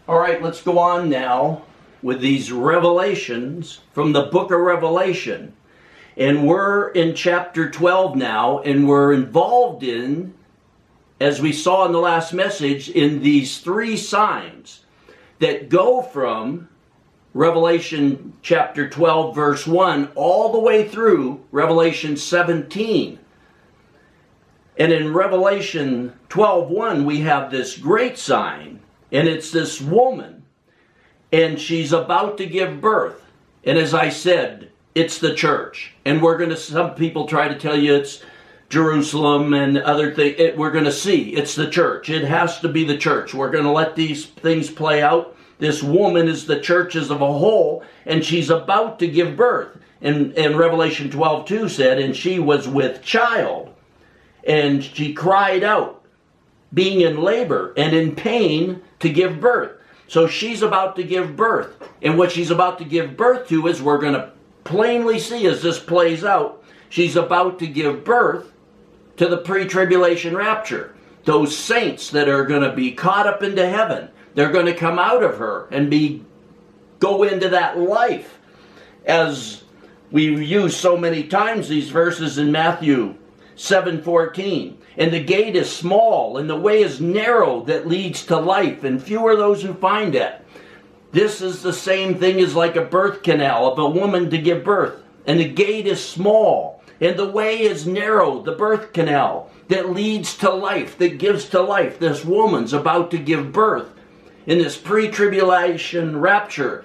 All right, let's go on now with these revelations from the book of Revelation. And we're in chapter 12 now, and we're involved in, as we saw in the last message, in these three signs that go from Revelation chapter 12 verse 1 all the way through Revelation 17. And in Revelation 12:1 we have this great sign, and it's this woman, and she's about to give birth. And as I said, it's the church. And some people try to tell you it's Jerusalem and other things. We're going to see it's the church. It has to be the church. We're going to let these things play out. This woman is the church as of a whole, and she's about to give birth. And Revelation 12:2 said, and she was with child, and she cried out, being in labor and in pain to give birth. So she's about to give birth. And what she's about to give birth to is, we're going to plainly see as this plays out, she's about to give birth to the pre-tribulation rapture. Those saints that are going to be caught up into heaven, they're going to come out of her and go into that life. As we've used so many times these verses in Matthew 7:14. And the gate is small, and the way is narrow that leads to life, and few are those who find it. This is the same thing as like a birth canal of a woman to give birth. And the gate is small, and the way is narrow, the birth canal, that leads to life, that gives to life. This woman's about to give birth in this pre-tribulation rapture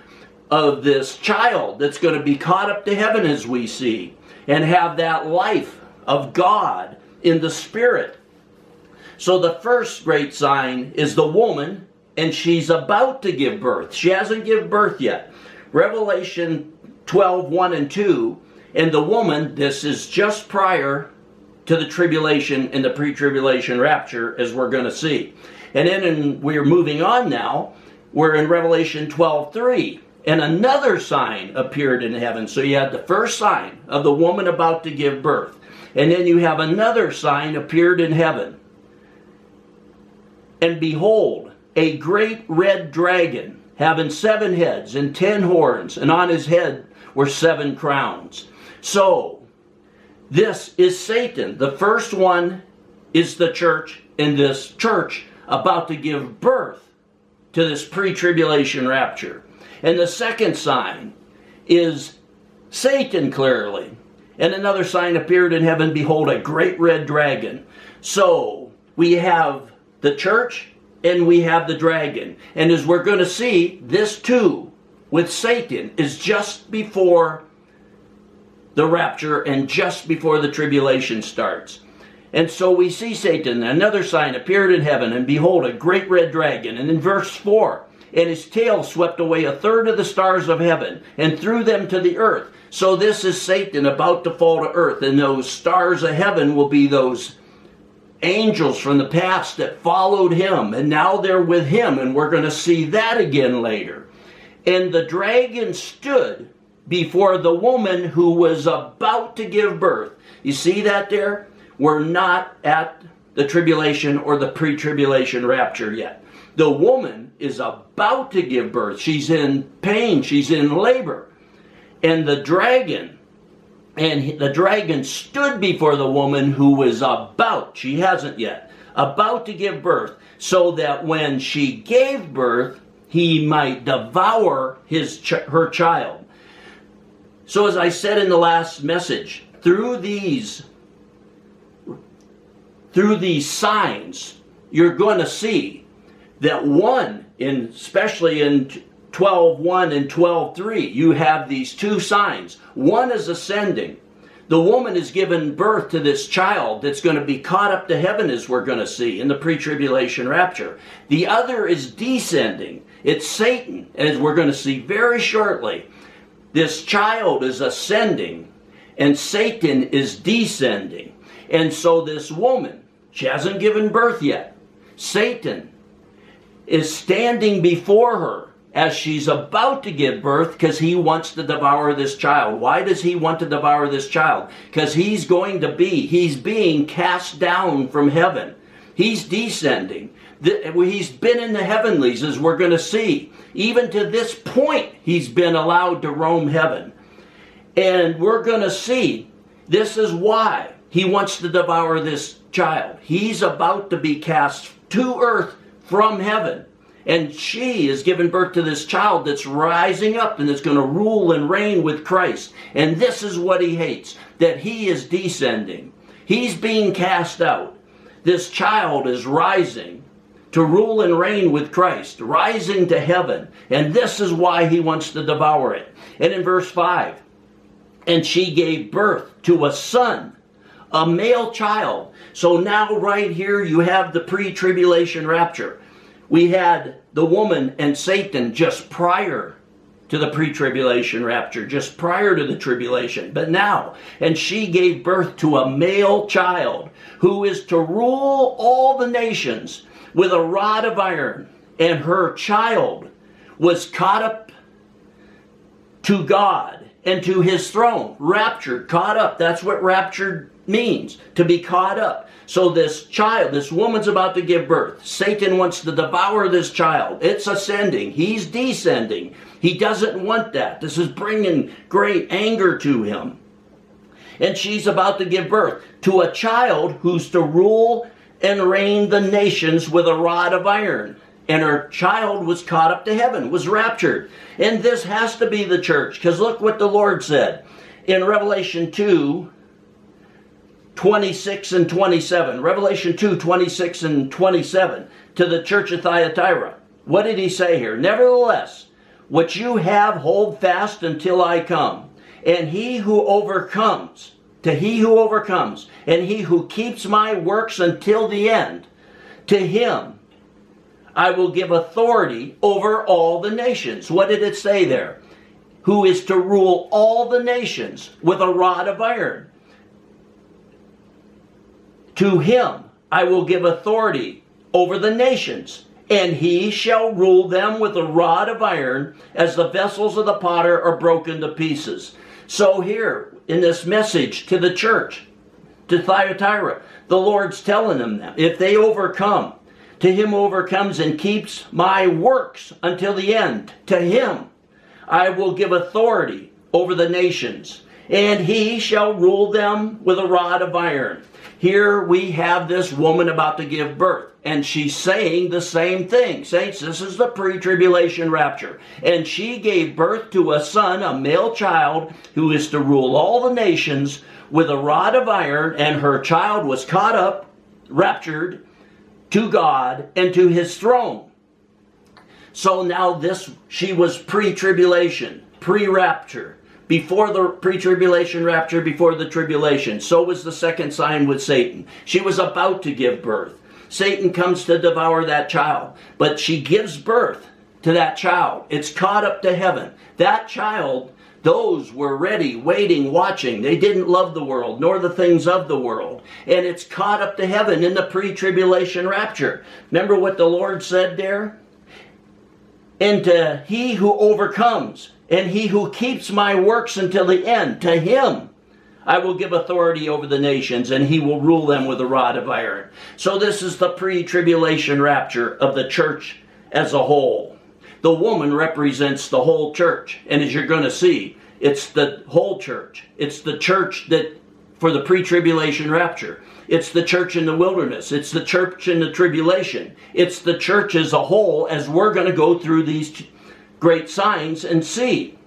of this child that's going to be caught up to heaven, as we see, and have that life of God in the Spirit. So the first great sign is the woman, and she's about to give birth. She hasn't given birth yet. Revelation 12:1 and 2, and the woman, this is just prior to the tribulation and the pre-tribulation rapture, as we're going to see. And then we're moving on now. We're in Revelation 12:3, and another sign appeared in heaven. So you had the first sign of the woman about to give birth. And then you have another sign appeared in heaven. And behold, a great red dragon, having 7 heads and 10 horns, and on his head were 7 crowns. So, this is Satan. The first one is the church, and this church about to give birth to this pre-tribulation rapture. And the second sign is Satan, clearly. And another sign appeared in heaven, behold, a great red dragon. So, we have the church and we have the dragon. And as we're going to see, this too, with Satan, is just before the rapture and just before the tribulation starts. And so we see Satan. Another sign appeared in heaven, and behold, a great red dragon. And in verse 4, and his tail swept away 1/3 of the stars of heaven, and threw them to the earth. So this is Satan about to fall to earth, and those stars of heaven will be those angels from the past that followed him, and now they're with him, and we're going to see that again later. And the dragon stood before the woman who was about to give birth. You see that there? We're not at the tribulation or the pre-tribulation rapture yet. The woman is about to give birth. She's in pain. She's in labor. And the dragon stood before the woman who was she hasn't yet, about to give birth, so that when she gave birth, he might devour her child. So as I said in the last message, through these signs, you're going to see that especially in 12:1 and 12:3, you have these two signs. One is ascending. The woman is given birth to this child that's going to be caught up to heaven, as we're going to see in the pre-tribulation rapture. The other is descending. It's Satan, as we're going to see very shortly. This child is ascending, and Satan is descending. And so this woman, she hasn't given birth yet. Satan is standing before her as she's about to give birth, because he wants to devour this child. Why does he want to devour this child? Because he's being cast down from heaven. He's descending. He's been in the heavenlies, as we're going to see. Even to this point, he's been allowed to roam heaven. And we're going to see this is why he wants to devour this child. He's about to be cast to earth from heaven. And she is giving birth to this child that's rising up and that's going to rule and reign with Christ. And this is what he hates, that he is descending. He's being cast out. This child is rising to rule and reign with Christ, rising to heaven. And this is why he wants to devour it. And in verse 5, and she gave birth to a son, a male child. So now right here you have the pre-tribulation rapture. We had the woman and Satan just prior to the pre-tribulation rapture, just prior to the tribulation. But now, and she gave birth to a male child who is to rule all the nations with a rod of iron. And her child was caught up to God and to his throne. Raptured, caught up. That's what raptured means, to be caught up. So this child, this woman's about to give birth. Satan wants to devour this child. It's ascending. He's descending. He doesn't want that. This is bringing great anger to him. And she's about to give birth to a child who's to rule and reign the nations with a rod of iron. And her child was caught up to heaven, was raptured. And this has to be the church, because look what the Lord said in Revelation 2, 26 and 27. Revelation 2, 26 and 27 to the church of Thyatira. What did he say here? Nevertheless, what you have hold fast until I come. And he who overcomes, to he who overcomes, and he who keeps my works until the end, to him I will give authority over all the nations. What did it say there? Who is to rule all the nations with a rod of iron. To him I will give authority over the nations, and he shall rule them with a rod of iron, as the vessels of the potter are broken to pieces. So here, in this message to the church, to Thyatira, the Lord's telling them that if they overcome, to him who overcomes and keeps my works until the end, to him I will give authority over the nations, and he shall rule them with a rod of iron. Here we have this woman about to give birth, and she's saying the same thing. Saints, this is the pre-tribulation rapture. And she gave birth to a son, a male child, who is to rule all the nations with a rod of iron, and her child was caught up, raptured, to God and to his throne. So now she was pre-tribulation, pre-rapture, before the pre-tribulation rapture, before the tribulation. So was the second sign with Satan. She was about to give birth. Satan comes to devour that child, but she gives birth to that child. It's caught up to heaven. That child, those were ready, waiting, watching. They didn't love the world, nor the things of the world. And it's caught up to heaven in the pre-tribulation rapture. Remember what the Lord said there? And to he who overcomes, and he who keeps my works until the end, to him I will give authority over the nations, and he will rule them with a rod of iron. So this is the pre-tribulation rapture of the church as a whole. The woman represents the whole church. And as you're going to see, it's the whole church. It's the church that for the pre-tribulation rapture. It's the church in the wilderness. It's the church in the tribulation. It's the church as a whole, as we're going to go through these great signs and see.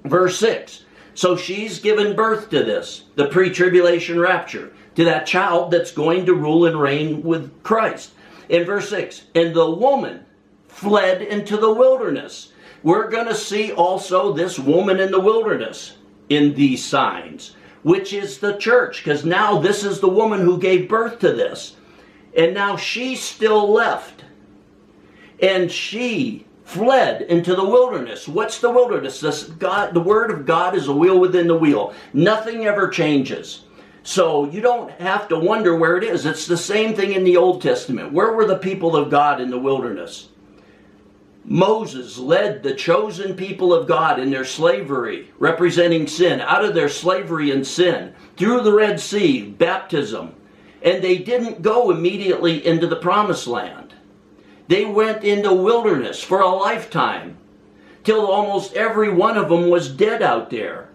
Verse 6. So she's given birth to this, the pre-tribulation rapture, to that child that's going to rule and reign with Christ. In verse 6, and the woman fled into the wilderness. We're going to see also this woman in the wilderness in these signs, which is the church, because now this is the woman who gave birth to this. And now she's still left. And she fled into the wilderness. What's the wilderness? The word of God is a wheel within the wheel. Nothing ever changes. So you don't have to wonder where it is. It's the same thing in the Old Testament. Where were the people of God in the wilderness? Moses led the chosen people of God in their slavery, representing sin, out of their slavery and sin, through the Red Sea, baptism. And they didn't go immediately into the promised land. They went in the wilderness for a lifetime, till almost every one of them was dead out there,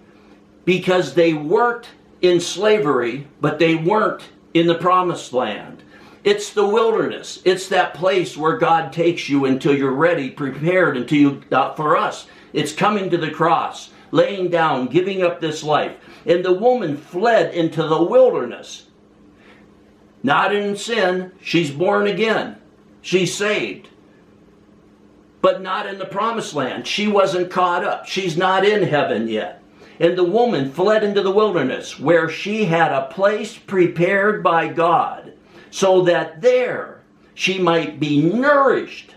because they weren't in slavery, but they weren't in the promised land. It's the wilderness. It's that place where God takes you until you're ready, prepared, until you, for us, it's coming to the cross, laying down, giving up this life. And the woman fled into the wilderness. Not in sin. She's born again. She's saved. But not in the promised land. She wasn't caught up. She's not in heaven yet. And the woman fled into the wilderness, where she had a place prepared by God, so that there she might be nourished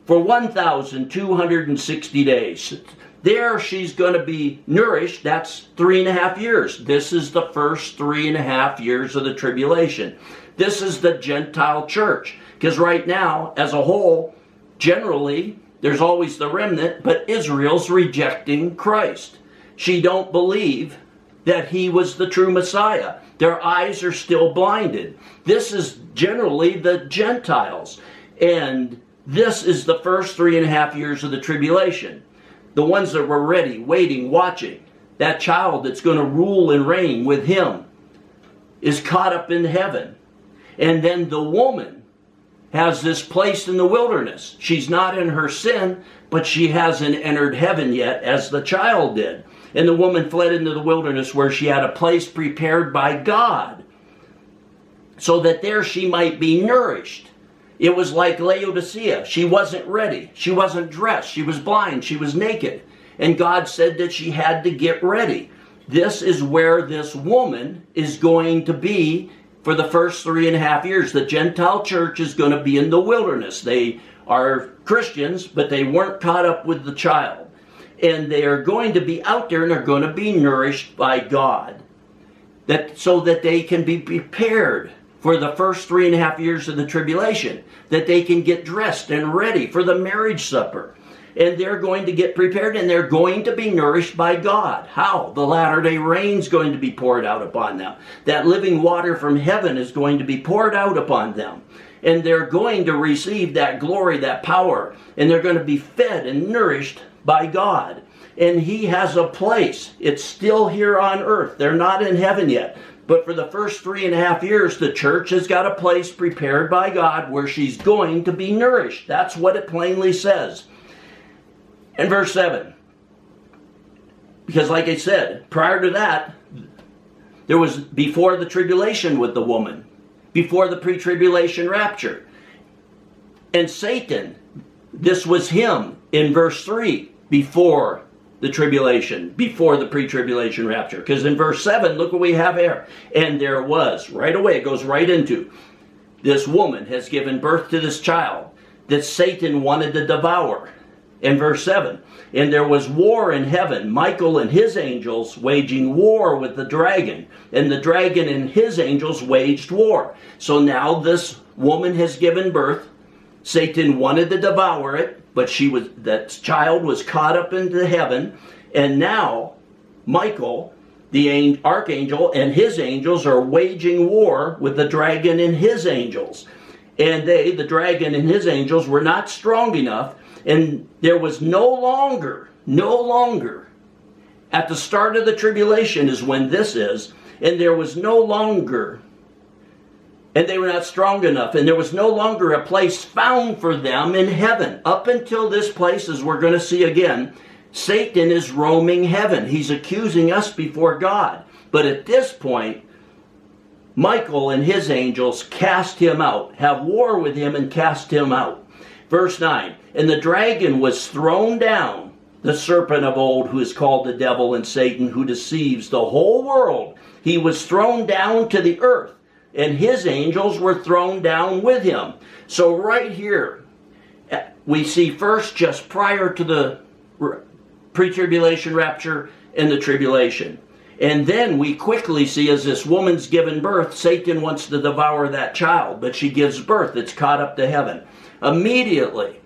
for 1,260 days. There she's going to be nourished. That's 3.5 years. This is the first 3.5 years of the tribulation. This is the Gentile church. Because right now, as a whole, generally, there's always the remnant, but Israel's rejecting Christ. She don't believe that he was the true Messiah. Their eyes are still blinded. This is generally the Gentiles. And this is the first 3.5 years of the tribulation. The ones that were ready, waiting, watching. That child that's going to rule and reign with him is caught up in heaven. And then the woman has this place in the wilderness. She's not in her sin, but she hasn't entered heaven yet, as the child did. And the woman fled into the wilderness, where she had a place prepared by God, so that there she might be nourished. It was like Laodicea. She wasn't ready. She wasn't dressed. She was blind. She was naked. And God said that she had to get ready. This is where this woman is going to be for the first 3.5 years. The Gentile church is going to be in the wilderness. They are Christians, but they weren't caught up with the child. And they are going to be out there, and they're going to be nourished by God, so that they can be prepared for the first 3.5 years of the tribulation, that they can get dressed and ready for the marriage supper. And they're going to get prepared, and they're going to be nourished by God. How? The latter-day rain is going to be poured out upon them. That living water from heaven is going to be poured out upon them. And they're going to receive that glory, that power, and they're going to be fed and nourished by God. And he has a place. It's still here on earth. They're not in heaven yet. But for the first 3.5 years, the church has got a place prepared by God where she's going to be nourished. That's what it plainly says. In verse 7. Because like I said, prior to that, there was before the tribulation with the woman. Before the pre-tribulation rapture. And Satan, this was him in verse 3, before the tribulation, before the pre-tribulation rapture. Because in verse 7, look what we have here. And there was, right away, it goes right into, this woman has given birth to this child that Satan wanted to devour. In verse 7, and there was war in heaven, Michael and his angels waging war with the dragon, and the dragon and his angels waged war. So now this woman has given birth. Satan wanted to devour it, but that child was caught up into heaven, and now Michael, the archangel, and his angels are waging war with the dragon and his angels. And the dragon and his angels, were not strong enough, and there was no longer, at the start of the tribulation is when this is, and there was no longer, and they were not strong enough, and there was no longer a place found for them in heaven. Up until this place, as we're going to see again, Satan is roaming heaven. He's accusing us before God. But at this point, Michael and his angels cast him out, have war with him and cast him out. Verse 9, and the dragon was thrown down, the serpent of old, who is called the devil and Satan, who deceives the whole world. He was thrown down to the earth, and his angels were thrown down with him. So right here, we see first, just prior to the pre-tribulation rapture and the tribulation. And then we quickly see, as this woman's given birth, Satan wants to devour that child, but she gives birth. It's caught up to heaven. Immediately,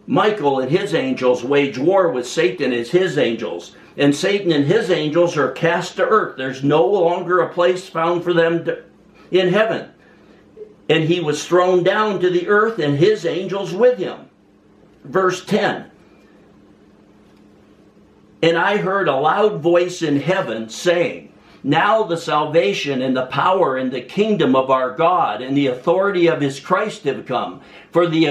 Michael and his angels wage war with Satan and his angels. And Satan and his angels are cast to earth. There's no longer a place found for them in heaven. And he was thrown down to the earth, and his angels with him. Verse 10. And I heard a loud voice in heaven saying, now the salvation and the power and the kingdom of our God and the authority of his Christ have come. For the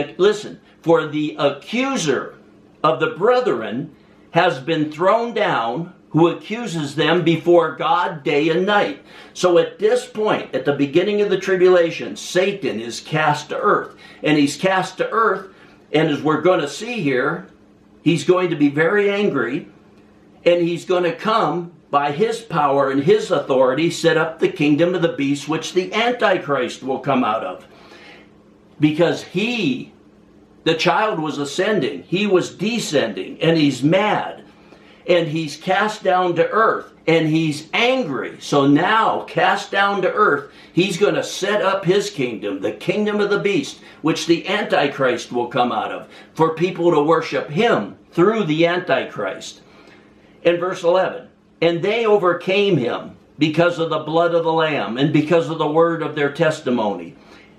accuser of the brethren has been thrown down, who accuses them before God day and night. So at this point, at the beginning of the tribulation, Satan is cast to earth. And he's cast to earth, and as we're going to see here, he's going to be very angry, and he's going to come by his power and his authority, set up the kingdom of the beast, which the antichrist will come out of. Because the child was ascending, he was descending, and he's mad. And he's cast down to earth, and he's angry. So now, cast down to earth, he's going to set up his kingdom, the kingdom of the beast, which the Antichrist will come out of, for people to worship him through the Antichrist. In verse 11, and they overcame him because of the blood of the Lamb and because of the word of their testimony.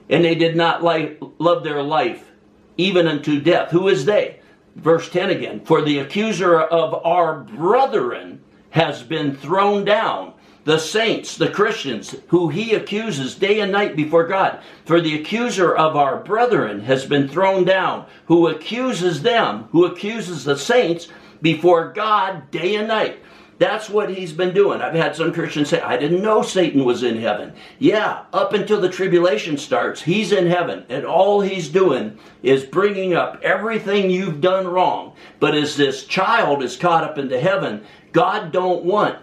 And they did not love their life even unto death. Who is they? Verse 10 again, for the accuser of our brethren has been thrown down. The saints, the Christians, who he accuses day and night before God. For the accuser of our brethren has been thrown down, who accuses them, who accuses the saints before God day and night. That's what he's been doing. I've had some Christians say, I didn't know Satan was in heaven. Yeah, up until the tribulation starts, he's in heaven. And all he's doing is bringing up everything you've done wrong. But as this child is caught up into heaven, God don't want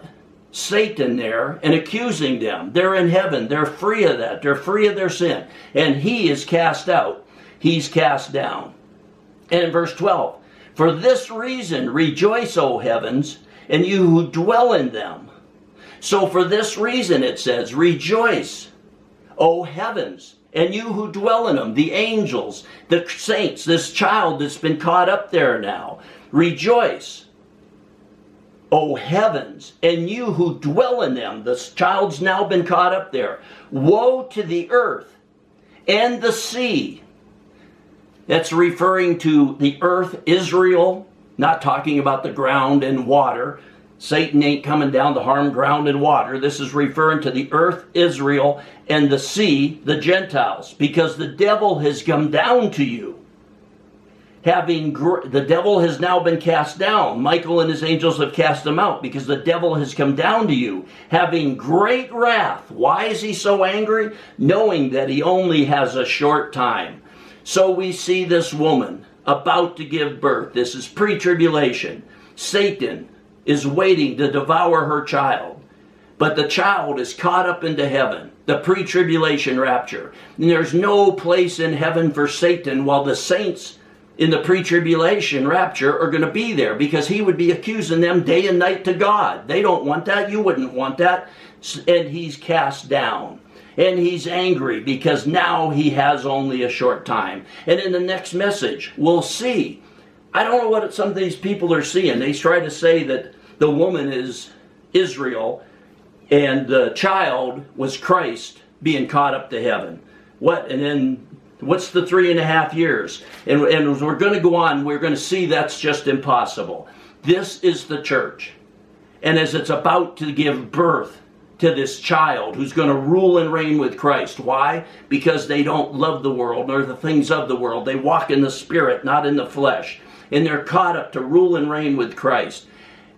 Satan there and accusing them. They're in heaven. They're free of that. They're free of their sin. And he is cast out. He's cast down. And in verse 12, for this reason rejoice, O heavens, and you who dwell in them. So for this reason, it says, rejoice, O heavens, and you who dwell in them, the angels, the saints, this child that's been caught up there now. Rejoice, O heavens, and you who dwell in them. This child's now been caught up there. Woe to the earth and the sea. That's referring to the earth, Israel, not talking about the ground and water. Satan ain't coming down to harm ground and water. This is referring to the earth, Israel, and the sea, the Gentiles, because the devil has come down to you. The devil has now been cast down. Michael and his angels have cast him out because the devil has come down to you, having great wrath. Why is he so angry? Knowing that he only has a short time. So we see this woman about to give birth. This is pre-tribulation. Satan is waiting to devour her child. But the child is caught up into heaven, the pre-tribulation rapture. And there's no place in heaven for Satan while the saints in the pre-tribulation rapture are going to be there, because he would be accusing them day and night to God. They don't want that. You wouldn't want that. And he's cast down. And he's angry because now he has only a short time. And in the next message, we'll see. I don't know what some of these people are seeing. They try to say that the woman is Israel and the child was Christ being caught up to heaven. What? And then what's the 3.5 years? And as we're going to go on, we're going to see that's just impossible. This is the church. And as it's about to give birth to this child who's going to rule and reign with Christ. Why? Because they don't love the world nor the things of the world. They walk in the Spirit, not in the flesh. And they're caught up to rule and reign with Christ.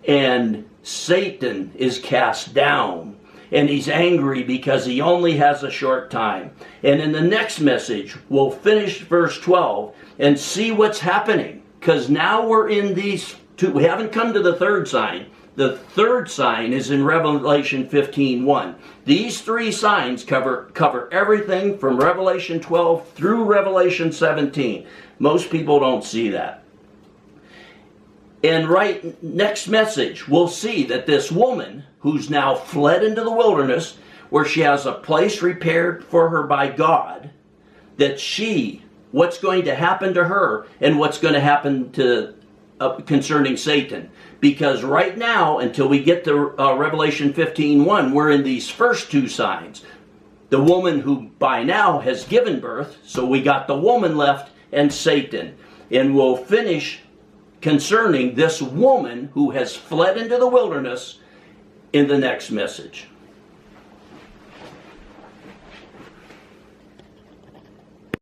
And Satan is cast down. And he's angry because he only has a short time. And in the next message, we'll finish verse 12 and see what's happening. Because now we're in these two. We haven't come to the third sign. The third sign is in Revelation 15:1. These three signs cover everything from Revelation 12 through Revelation 17. Most people don't see that. And right next message, we'll see that this woman who's now fled into the wilderness, where she has a place prepared for her by God, that what's going to happen to her and what's going to happen to concerning Satan. Because right now, until we get to Revelation 15:1, we're in these first two signs. the woman who by now has given birth. So we got the woman left and Satan. And we'll finish concerning this woman who has fled into the wilderness in the next message.